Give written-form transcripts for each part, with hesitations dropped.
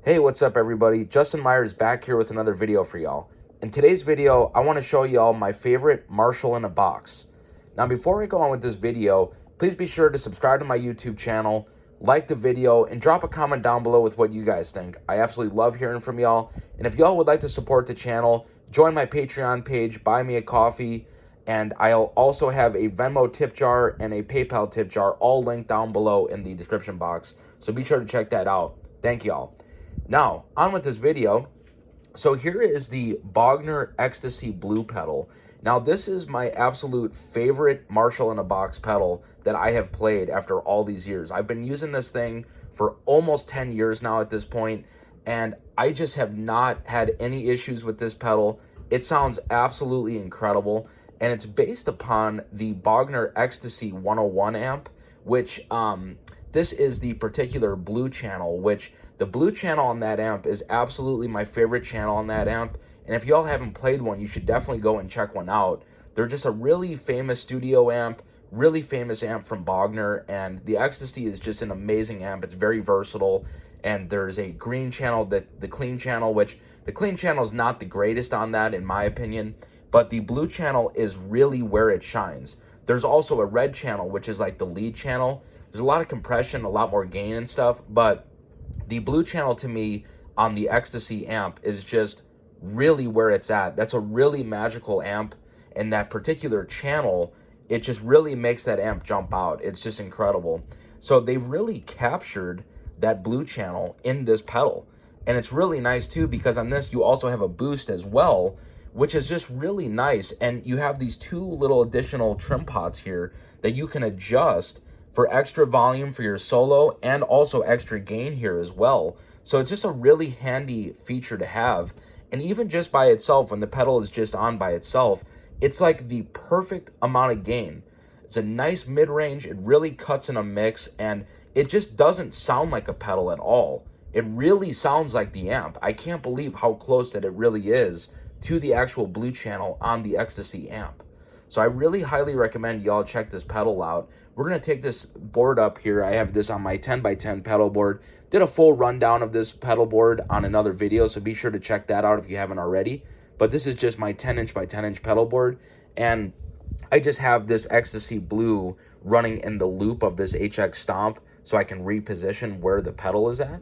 Hey, what's up everybody? Justin Myers back here with another video for y'all. In today's video, I want to show y'all my favorite Marshall in a box. Now before I go on with this video, please be sure to subscribe to my YouTube channel, like the video, and drop a comment down below with what you guys think. I absolutely love hearing from y'all, and if y'all would like to support the channel, join my Patreon page, buy me a coffee, and I'll also have a Venmo tip jar and a PayPal tip jar all linked down below in the description box, so be sure to check that out. Thank y'all. Now, on with this video. So here is the Bogner Ecstacy Blue pedal. Now, this is my absolute favorite Marshall in a box pedal that I have played after all these years. I've been using this thing for almost 10 years now at this point, and I just have not had any issues with this pedal. It sounds absolutely incredible, and it's based upon the Bogner Ecstacy 101 amp, which this is the particular blue channel, which the blue channel on that amp is absolutely my favorite channel on that amp. And if y'all haven't played one, you should definitely go and check one out. They're just a really famous studio amp, really famous amp from Bogner, and the Ecstacy is just an amazing amp. It's very versatile, and there's a green channel, the clean channel, which the clean channel is not the greatest on that in my opinion, but the blue channel is really where it shines. There's also a red channel, which is like the lead channel. There's a lot of compression, a lot more gain and stuff, but the blue channel to me on the Ecstacy amp is just really where it's at. That's a really magical amp, and that particular channel, it just really makes that amp jump out. It's just incredible. So they've really captured that blue channel in this pedal, and it's really nice too, because on this you also have a boost as well, which is just really nice. And you have these two little additional trim pots here that you can adjust for extra volume for your solo and also extra gain here as well. So it's just a really handy feature to have. And even just by itself, when the pedal is just on by itself, it's like the perfect amount of gain. It's a nice mid-range, it really cuts in a mix, and it just doesn't sound like a pedal at all. It really sounds like the amp. I can't believe how close that it really is to the actual blue channel on the Ecstacy amp. So I really highly recommend y'all check this pedal out. We're going to take this board up here. I have this on my 10x10 pedal board. Did a full rundown of this pedal board on another video, so be sure to check that out if you haven't already. But this is just my 10-inch by 10-inch pedal board, and I just have this Ecstacy Blue running in the loop of this HX Stomp so I can reposition where the pedal is at.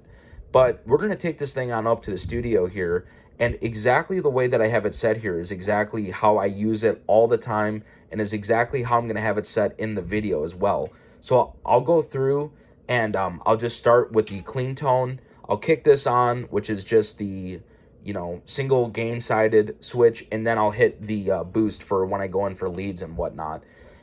But we're going to take this thing on up to the studio here, and exactly the way that I have it set here is exactly how I use it all the time, and is exactly how I'm going to have it set in the video as well. So I'll go through, and I'll just start with the clean tone. I'll kick this on, which is just the, you know, single gain-sided switch, and then I'll hit the boost for when I go in for leads and whatnot.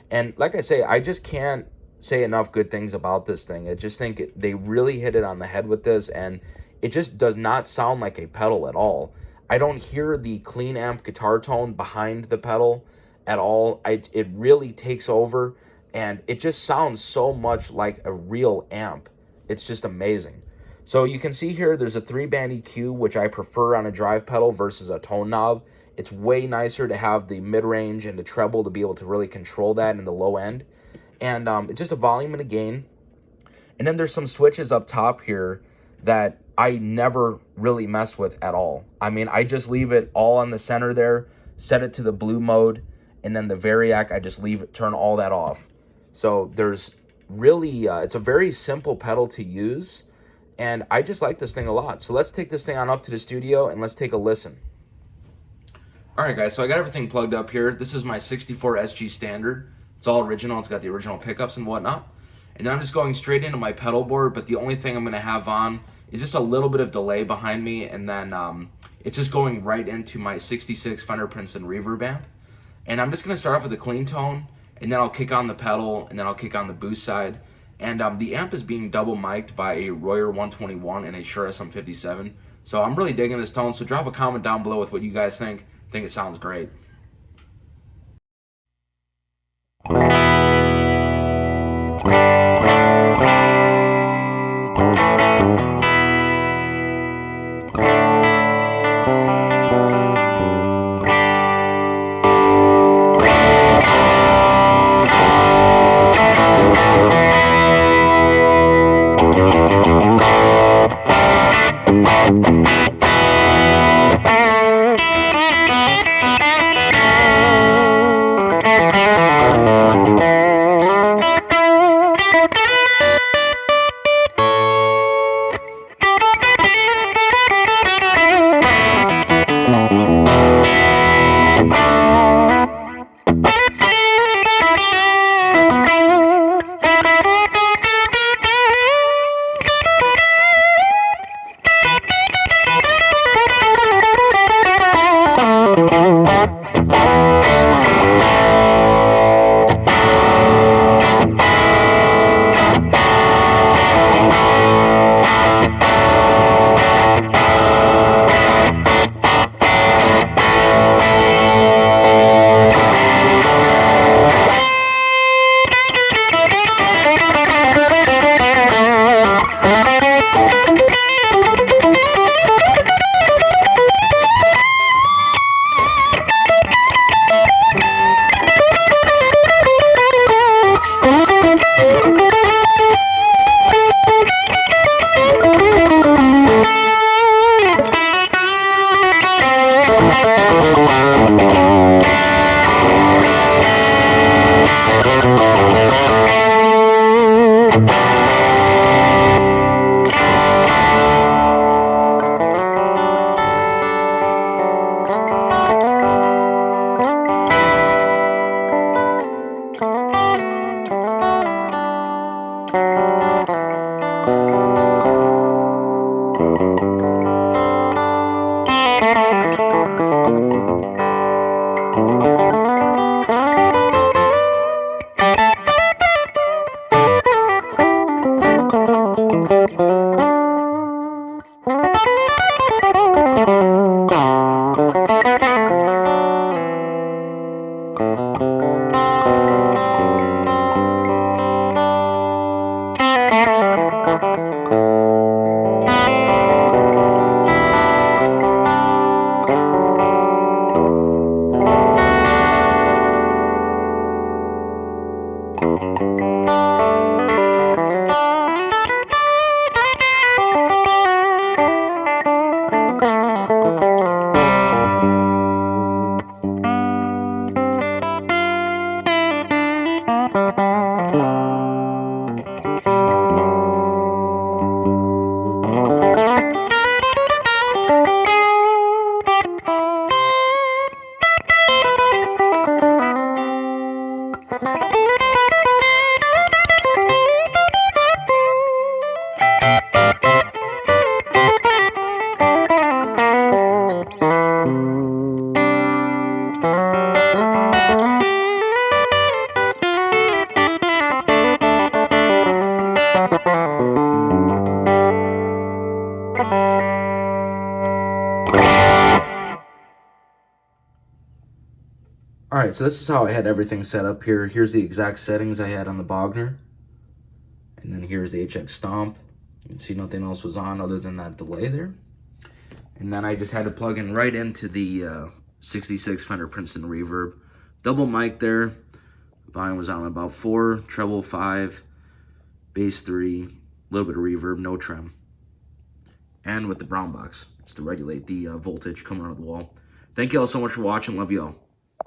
And like I say, I just can't say enough good things about this thing. I just think they really hit it on the head with this, and it just does not sound like a pedal at all. I don't hear the clean amp guitar tone behind the pedal at all. It really takes over, and it just sounds so much like a real amp. It's just amazing. So you can see here there's a 3-band EQ, which I prefer on a drive pedal versus a tone knob. It's way nicer to have the mid-range and the treble to be able to really control that in the low end. And it's just a volume and a gain. And then there's some switches up top here that I never really mess with at all. I mean, I just leave it all on the center there, set it to the blue mode, and then the Variac, I just leave it, turn all that off. So there's really, it's a very simple pedal to use, and I just like this thing a lot. So let's take this thing on up to the studio, and let's take a listen. Alright guys, so I got everything plugged up here. This is my 64 SG Standard. It's all original, it's got the original pickups and whatnot. And then I'm just going straight into my pedal board, but the only thing I'm going to have on is just a little bit of delay behind me, and then it's just going right into my 66 Fender Princeton reverb amp. And I'm just going to start off with a clean tone, and then I'll kick on the pedal, and then I'll kick on the boost side. And the amp is being double mic'd by a Royer 121 and a Shure SM57. So I'm really digging this tone, so drop a comment down below with what you guys think. I think it sounds great. right, so this is how I had everything set up here. Here's the exact settings I had on the Bogner. And then here's the HX Stomp. You can see nothing else was on other than that delay there. And then I just had to plug in right into the 66 Fender Princeton Reverb. Double mic there. Volume was on about 4, treble 5, bass 3, a little bit of reverb, no trem. And with the brown box, just to regulate the voltage coming out of the wall. Thank you all so much for watching. Love you all.